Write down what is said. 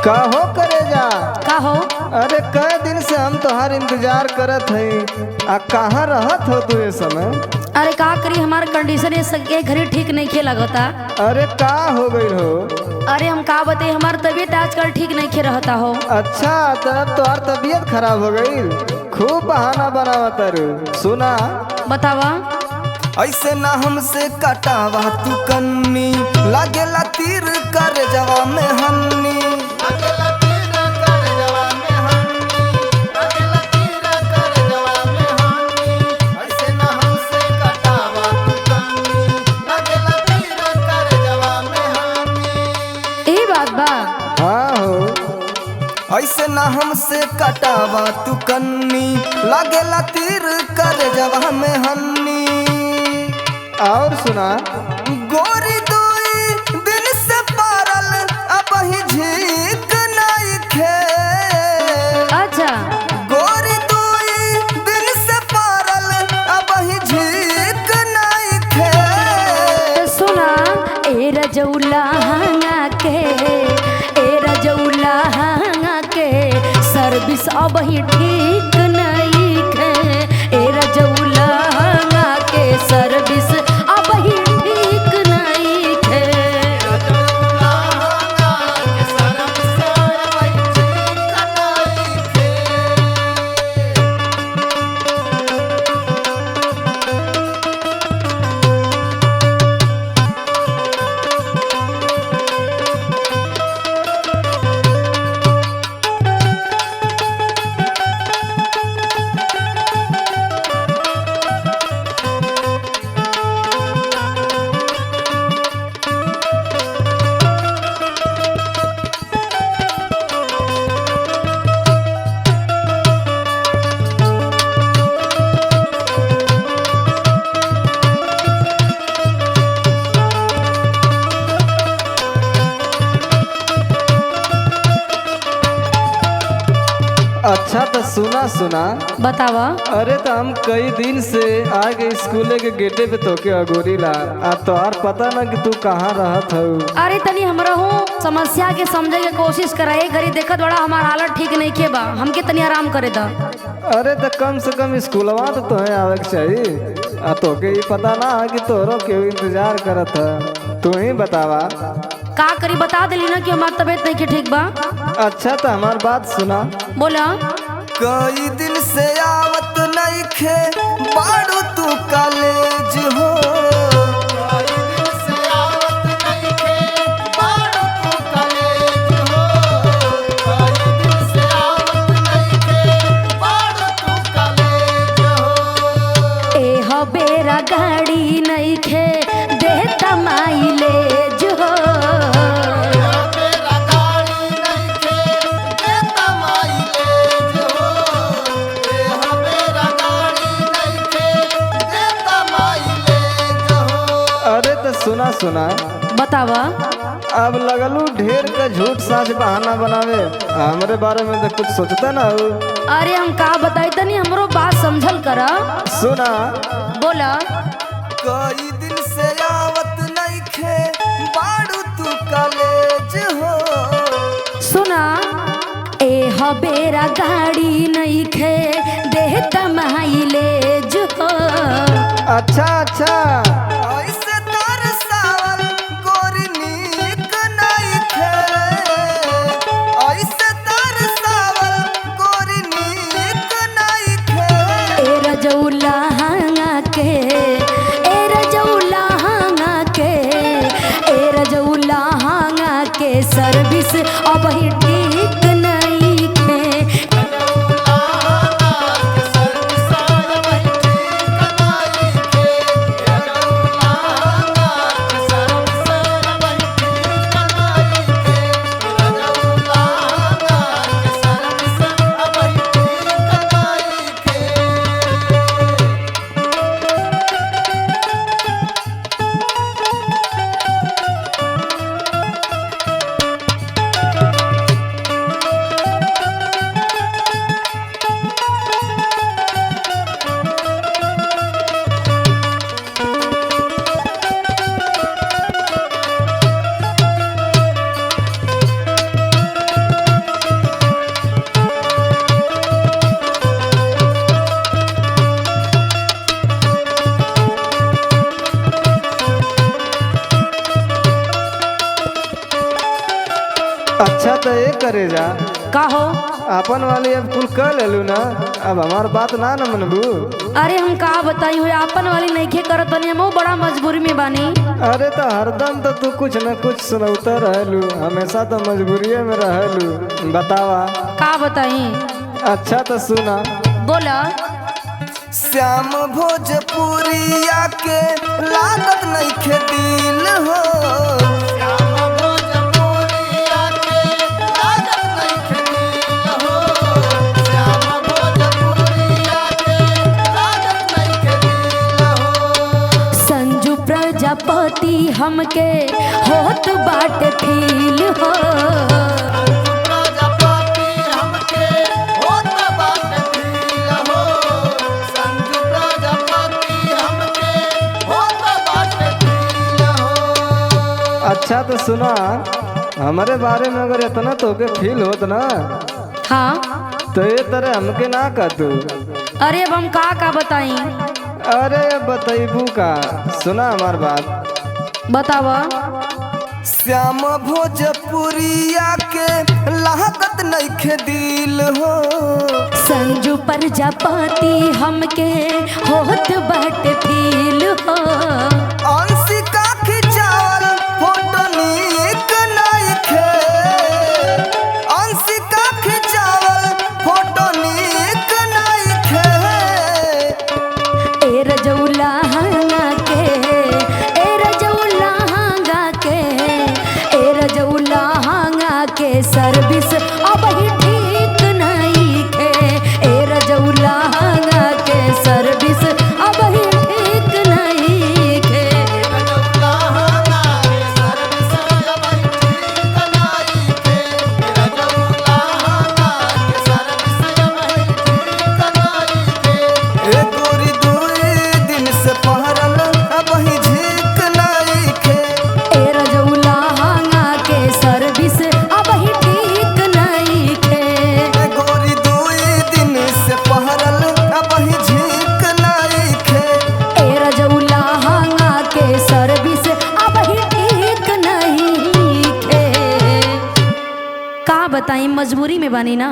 काहो करे जा। का हो? अरे कई दिन से हम तोहार इंतजार करत हई। आ कहाँ रहत हो तू ये समय? अरे का करी, हमार कंडीशन ये घड़ी ठीक नहीं खे लगता। अरे का हो गई हो? अरे हम का बताई, हमार तबीयत आजकल ठीक नहीं खे रहता हो। अच्छा तब तोहार तबीयत खराब हो गई। खूब बहाना बनावत रू। सुना बतावा। ऐसे ना हमसे कटावा तू कन्नी, लागेला तीर कर जवा में हन्नी। यही बात बा। हाँ हो, ऐसे ना हमसे कटावा तू कन्नी, लागेला तीर कर जवा में हन्नी। और सुना गोरी दुई दिन से पारल अब ही झीक नहीं खे। अच्छा गोरी दुई दिन से पारल अब ही झीक नहीं खे। तो सुना, ए रजौला हांगा के, ए रजौला हांगा के सर्विस अब ही ठीक नहीं खे। ए रजौला हांगा के सर्विस अब ही ठीक नहीं खे। अच्छा तो सुना सुना। बतावा। अरे तो हम कई दिन से आगे स्कूले के गेटे पे तोके अगोरी ला। आ तोहार पता ना कि तू कहाँ रहत हो। अरे तनी हमरा हो समस्या के समझे के कोशिश कराए। घड़ी देखत बड़ा हमार हालत ठीक नहीं के बा, हमके तनी आराम करे दा। अरे तो कम से कम स्कूलवा तो तुम्हें आवे के चाहिए। आ तोके ये पता ना है कि तोरो क्यों इंतजार करत है। तू ही बतावा। का करी, बता दिली ना कि हमार तबीयत नहीं के ठीक बा। अच्छा तो हमार बात सुना। बोला। कई दिन से आवत नहीं खे बाड़ू तू कॉलेज हो। ए हबेरा गाड़ी नहीं खे देता माइलेज हो। अरे तो सुना सुना। बतावा। अब लगलू ढेर का झूठ साच बहाना बनावे। हमरे बारे में तो कुछ सोचता ना हो। अरे हम का बताई, तनी हमरो बात समझल करा। सुना बोला। कई दिन से आवत नहीं खे बाड़ू तू कॉलेज हो। सुना, ए हबेरा गाड़ी नहीं खे देता माइलेज हो। अच्छा अच्छा ऐसे तरसावल गोरी नीक नहीं खे। ऐसे तरसावल गोरी नीक नहीं खे। ए रजौला हांगा के, ए रजौला हांगा के, ए रजौला हांगा के सर्विस अब ही ठीक नहीं खे। अच्छा तो ये करे जा, का हो? अपन वाली अब कुल कर लेलू ना, अब हमार बात ना न मनबू। अरे हम का बताई हो, आपन वाली नइखे करत बनी, हम बड़ा मजबूरी में बानी। अरे तो हरदम तो तू कुछ न कुछ सुनौता रहलू, हमेशा तो मजबूरिये में रहलू। बतावा का बताई? अच्छा तो सुना, बोला। श्याम भोजपुरिया के लागत नइखे दिल हो। संजू प्रजापति हमके होत बाटे फील हो। अच्छा तो सुना, हमारे बारे में अगर इतना तोके फील होत ना, हाँ तो ये तरह हमके ना कर तू। अरे अब हम का बताई? अरे बतैबू का, सुना हमार बात। बतावा। श्याम भोजपुरिया के लागत नइखे दिल हो। संजू प्रजापति हमके होत बाटे फील हो। अंशिका खिंचावल फोटो नीक नइखे, अंशिका खिंचावल फोटो नीक नइखे। ए रजौला हंगा के, ए रजौला हंगा के, ए रजौला हंगा के सर्विस अब ही ठीक नहीं खे। ए रजौला हंगा के सर्विस अब ही ठीक नहीं खे। ए गोरी दुई दिन से पहरल अब ही झीक नइखे। ए रजौला हंगा के सर्विस अब ही ठीक नहीं खे। ए गोरी दुई दिन से पहरल अब ही झीक नइखे। ए रजौला हंगा के सर्विस अब ही ठीक नहीं खे। का बताई, मजबूरी में बानी ना।